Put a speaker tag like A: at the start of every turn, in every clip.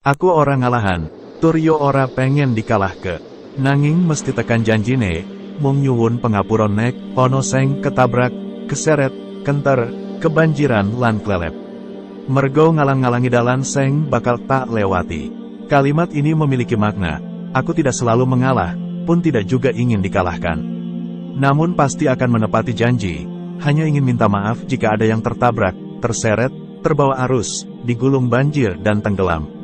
A: Aku ora ngalahan, Turyo ora pengen dikalah ke. Nanging mesti tekan janjine, mung nyuwun pangapuron nek, ono seng ketabrak, keseret, kenter, kebanjiran lan klelep. Mergo ngalang-ngalangi dalan seng bakal tak lewati. Kalimat ini memiliki makna, aku tidak selalu mengalah, pun tidak juga ingin dikalahkan. Namun pasti akan menepati janji, hanya ingin minta maaf jika ada yang tertabrak, terseret, terbawa arus, digulung banjir dan tenggelam.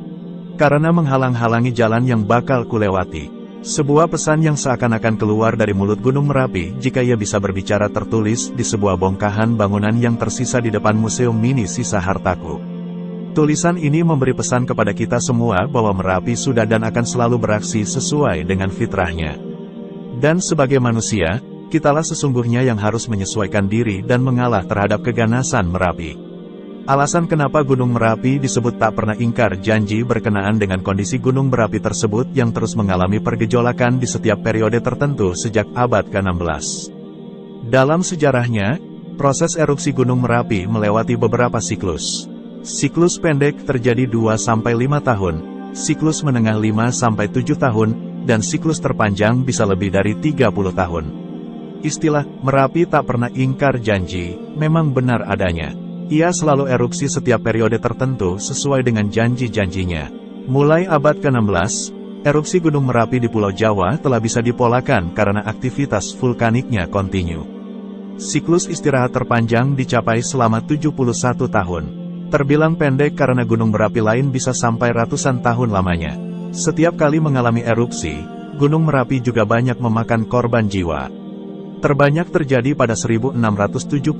A: Karena menghalang-halangi jalan yang bakal kulewati. Sebuah pesan yang seakan-akan keluar dari mulut Gunung Merapi jika ia bisa berbicara tertulis di sebuah bongkahan bangunan yang tersisa di depan Museum Mini Sisa Hartaku. Tulisan ini memberi pesan kepada kita semua bahwa Merapi sudah dan akan selalu beraksi sesuai dengan fitrahnya. Dan sebagai manusia, kitalah sesungguhnya yang harus menyesuaikan diri dan mengalah terhadap keganasan Merapi. Alasan kenapa Gunung Merapi disebut tak pernah ingkar janji berkenaan dengan kondisi gunung berapi tersebut yang terus mengalami pergejolakan di setiap periode tertentu sejak abad ke-16. Dalam sejarahnya, proses erupsi Gunung Merapi melewati beberapa siklus. Siklus pendek terjadi 2-5 tahun, siklus menengah 5-7 tahun, dan siklus terpanjang bisa lebih dari 30 tahun. Istilah, Merapi tak pernah ingkar janji, memang benar adanya. Ia selalu erupsi setiap periode tertentu sesuai dengan janji-janjinya. Mulai abad ke-16, erupsi Gunung Merapi di Pulau Jawa telah bisa dipolakan karena aktivitas vulkaniknya kontinu. Siklus istirahat terpanjang dicapai selama 71 tahun. Terbilang pendek karena gunung berapi lain bisa sampai ratusan tahun lamanya. Setiap kali mengalami erupsi, Gunung Merapi juga banyak memakan korban jiwa. Terbanyak terjadi pada 1672,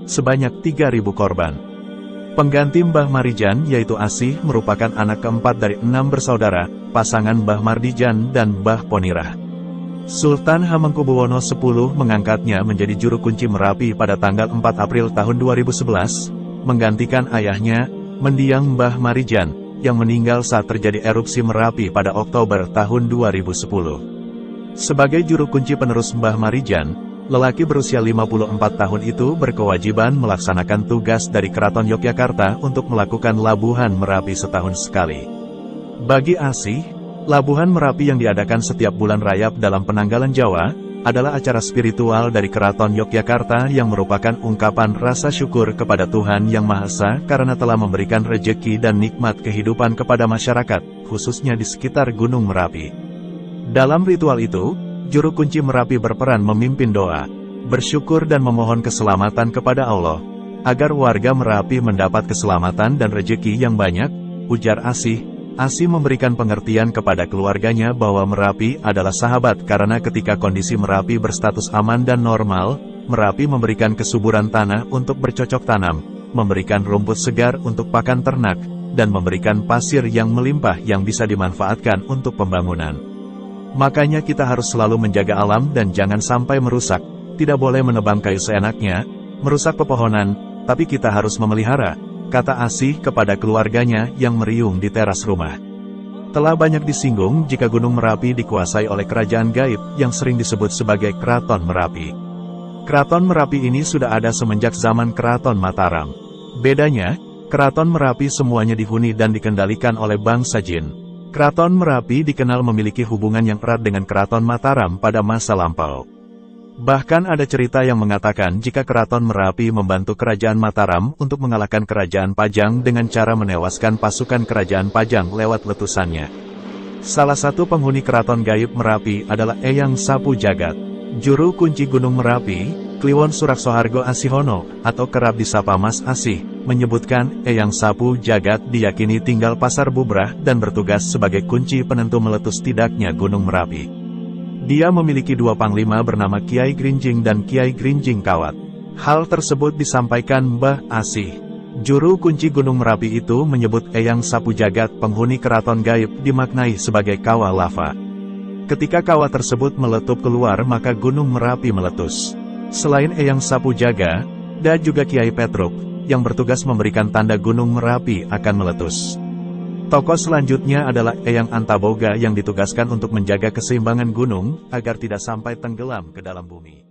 A: sebanyak 3.000 korban. Pengganti Mbah Marijan yaitu Asih merupakan anak keempat dari 6 bersaudara, pasangan Mbah Mardijan dan Mbah Ponirah. Sultan Hamengkubuwono X mengangkatnya menjadi juru kunci Merapi pada tanggal 4 April tahun 2011, menggantikan ayahnya, mendiang Mbah Marijan, yang meninggal saat terjadi erupsi Merapi pada Oktober tahun 2010. Sebagai juru kunci penerus Mbah Marijan, lelaki berusia 54 tahun itu berkewajiban melaksanakan tugas dari Keraton Yogyakarta untuk melakukan labuhan Merapi setahun sekali. Bagi Asih, labuhan Merapi yang diadakan setiap bulan Rayap dalam Penanggalan Jawa, adalah acara spiritual dari Keraton Yogyakarta yang merupakan ungkapan rasa syukur kepada Tuhan Yang Maha Esa karena telah memberikan rejeki dan nikmat kehidupan kepada masyarakat, khususnya di sekitar Gunung Merapi. Dalam ritual itu, juru kunci Merapi berperan memimpin doa, bersyukur dan memohon keselamatan kepada Allah, agar warga Merapi mendapat keselamatan dan rejeki yang banyak, ujar Asih. Asih memberikan pengertian kepada keluarganya bahwa Merapi adalah sahabat karena ketika kondisi Merapi berstatus aman dan normal, Merapi memberikan kesuburan tanah untuk bercocok tanam, memberikan rumput segar untuk pakan ternak, dan memberikan pasir yang melimpah yang bisa dimanfaatkan untuk pembangunan. Makanya kita harus selalu menjaga alam dan jangan sampai merusak, tidak boleh menebang kayu seenaknya, merusak pepohonan, tapi kita harus memelihara, kata Asih kepada keluarganya yang meriung di teras rumah. Telah banyak disinggung jika Gunung Merapi dikuasai oleh kerajaan gaib yang sering disebut sebagai Keraton Merapi. Keraton Merapi ini sudah ada semenjak zaman Keraton Mataram. Bedanya, Keraton Merapi semuanya dihuni dan dikendalikan oleh bangsa jin. Keraton Merapi dikenal memiliki hubungan yang erat dengan Keraton Mataram pada masa lampau. Bahkan ada cerita yang mengatakan jika Keraton Merapi membantu Kerajaan Mataram untuk mengalahkan Kerajaan Pajang dengan cara menewaskan pasukan Kerajaan Pajang lewat letusannya. Salah satu penghuni Keraton Gaib Merapi adalah Eyang Sapu Jagat. Juru kunci Gunung Merapi, Kliwon Suraksohargo Asihono, atau kerap disapa Mas Asih, menyebutkan Eyang Sapu Jagat diyakini tinggal Pasar Bubrah dan bertugas sebagai kunci penentu meletus tidaknya Gunung Merapi. Dia memiliki dua panglima bernama Kiai Grinjing dan Kiai Grinjing Kawat. Hal tersebut disampaikan Mbah Asih. Juru kunci Gunung Merapi itu menyebut Eyang Sapu Jagat penghuni keraton gaib dimaknai sebagai kawah lava. Ketika kawah tersebut meletup keluar maka Gunung Merapi meletus. Selain Eyang Sapu Jaga, ada juga Kiai Petruk, yang bertugas memberikan tanda Gunung Merapi akan meletus. Tokoh selanjutnya adalah Eyang Antaboga yang ditugaskan untuk menjaga keseimbangan gunung, agar tidak sampai tenggelam ke dalam bumi.